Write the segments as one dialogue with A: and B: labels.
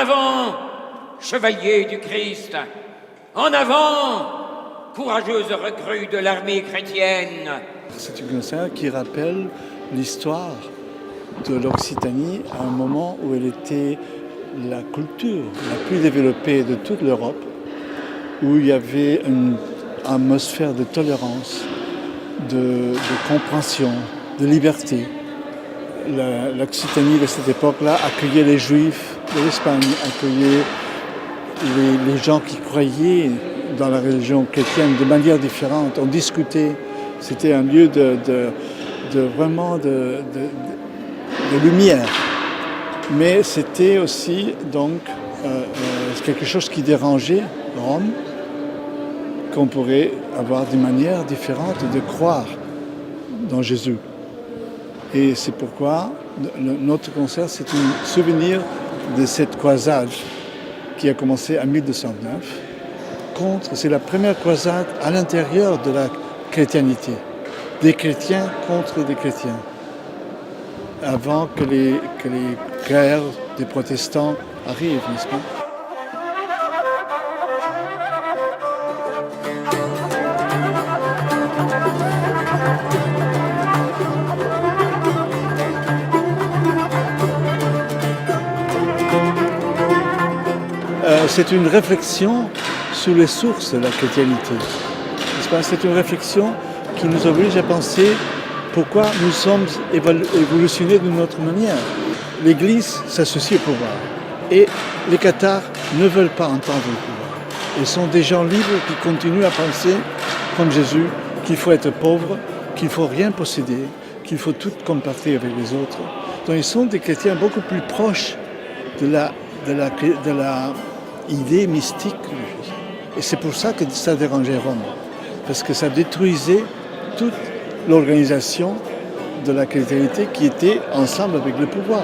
A: avant, chevalier du Christ! En avant, courageuse recrue de l'armée chrétienne!
B: C'est un concert qui rappelle l'histoire de l'Occitanie à un moment où elle était la culture la plus développée de toute l'Europe, où il y avait une atmosphère de tolérance, de compréhension, de liberté. L'Occitanie de cette époque-là accueillait les Juifs de l'Espagne, accueillait les gens qui croyaient dans la religion chrétienne de manière différente. On discutait. C'était un lieu vraiment de lumière. Mais c'était aussi donc quelque chose qui dérangeait Rome, qu'on pourrait avoir des manières différentes de croire dans Jésus. Et c'est pourquoi notre concert, c'est un souvenir de cette croisade qui a commencé en 1209. C'est la première croisade à l'intérieur de la chrétienté, des chrétiens contre des chrétiens, avant que les guerres des protestants arrivent, n'est-ce pas? C'est une réflexion sur les sources de la chrétienté. C'est une réflexion qui nous oblige à penser pourquoi nous sommes évolutionnés d'une autre manière. L'Église s'associe au pouvoir et les cathares ne veulent pas entendre le pouvoir. Ils sont des gens libres qui continuent à penser, comme Jésus, qu'il faut être pauvre, qu'il ne faut rien posséder, qu'il faut tout compartir avec les autres. Donc ils sont des chrétiens beaucoup plus proches de la idée mystique. Et c'est pour ça que ça dérangeait Rome, parce que ça détruisait toute l'organisation de la chrétienté qui était ensemble avec le pouvoir.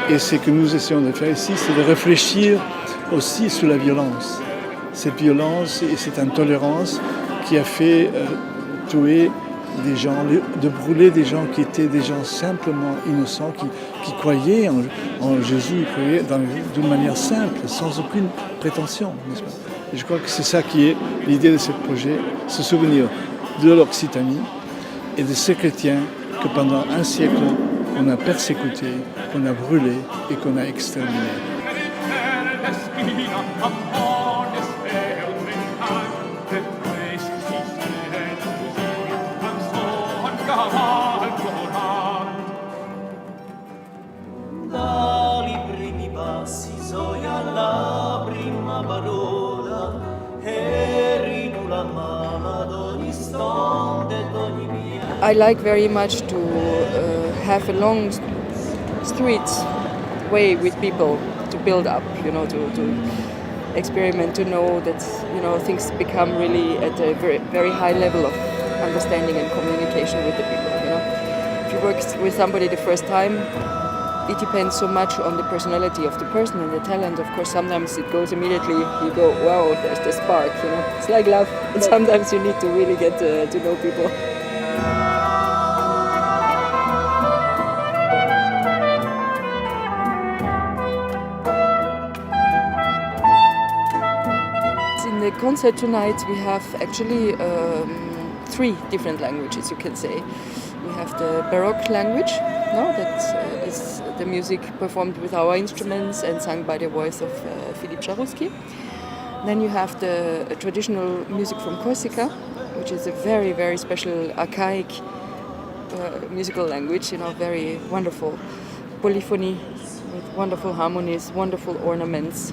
B: Et ce que nous essayons de faire ici, c'est de réfléchir aussi sur la violence. Cette violence et cette intolérance qui a fait tuer des gens, de brûler des gens qui étaient des gens simplement innocents, qui croyaient en Jésus, ils croyaient d'une manière simple, sans aucune prétention, n'est-ce pas? Et je crois que c'est ça qui est l'idée de ce projet, se souvenir de l'Occitanie et de ces chrétiens que pendant un siècle, on a persécuté, qu'on a brûlé et qu'on a exterminé.
C: I like very much to have a long street way with people to build up, to experiment, to know that, things become really at a very, very high level of understanding and communication with the people, If you work with somebody the first time, it depends so much on the personality of the person and the talent. Of course, sometimes it goes immediately, you go, wow, there's the spark, It's like love, and sometimes you need to really get to know people. In the concert tonight, we have actually 3 different languages, you can say. We have the Baroque language, that is the music performed with our instruments and sung by the voice of Philippe Jarouski. Then you have the traditional music from Corsica, which is a very, very special archaic musical language, very wonderful polyphony with wonderful harmonies, wonderful ornaments,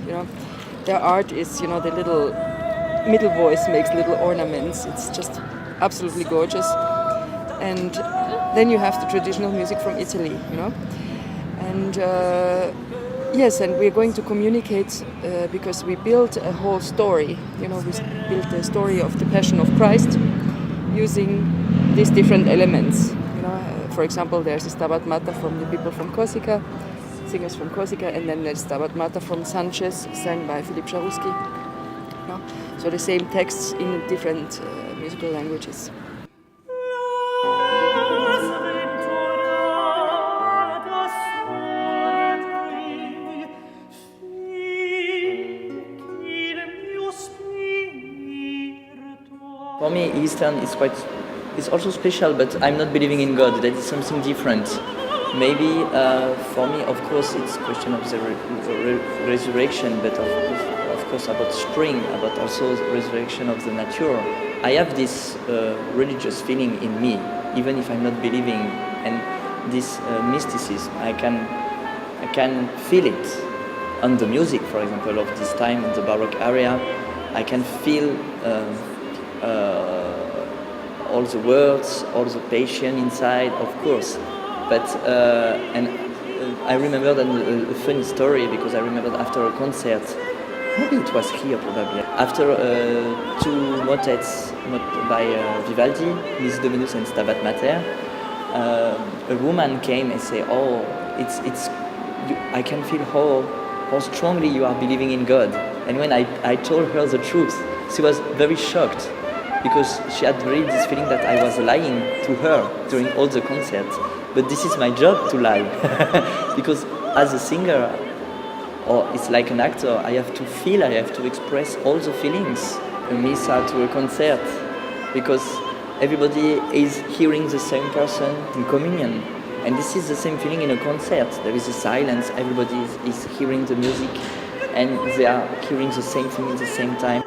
C: Their art is, the little middle voice makes little ornaments. It's just absolutely gorgeous. And then you have the traditional music from Italy, And yes, and we're going to communicate because we built a whole story. We built the story of the Passion of Christ using these different elements. For example, there's a Stabat Mater from the people from Corsica, singers from Corsica, and then there's Stabat Mater from Sanchez, sung by Philippe Jarouski. No? So the same texts in different musical languages.
D: For me, Eastern is also special, but I'm not believing in God. That is something different. Maybe for me, of course, it's a question of the resurrection, but of course about spring, about also the resurrection of the nature. I have this religious feeling in me, even if I'm not believing, and this mysticism, I can feel it on the music, for example, of this time in the Baroque area. I can feel all the words, all the passion inside, of course. But I remember a funny story, because I remember after a concert, maybe it was here probably, after 2 motets by Vivaldi, Miserere Dominus and Stabat Mater, a woman came and said, "Oh, I can feel how strongly you are believing in God." And when I told her the truth, she was very shocked, because she had really this feeling that I was lying to her during all the concerts. But this is my job to lie, because as a singer, or it's like an actor, I have to feel, I have to express all the feelings. A missa to a concert, because everybody is hearing the same person in communion. And this is the same feeling in a concert. There is a silence, everybody is hearing the music, and they are hearing the same thing at the same time.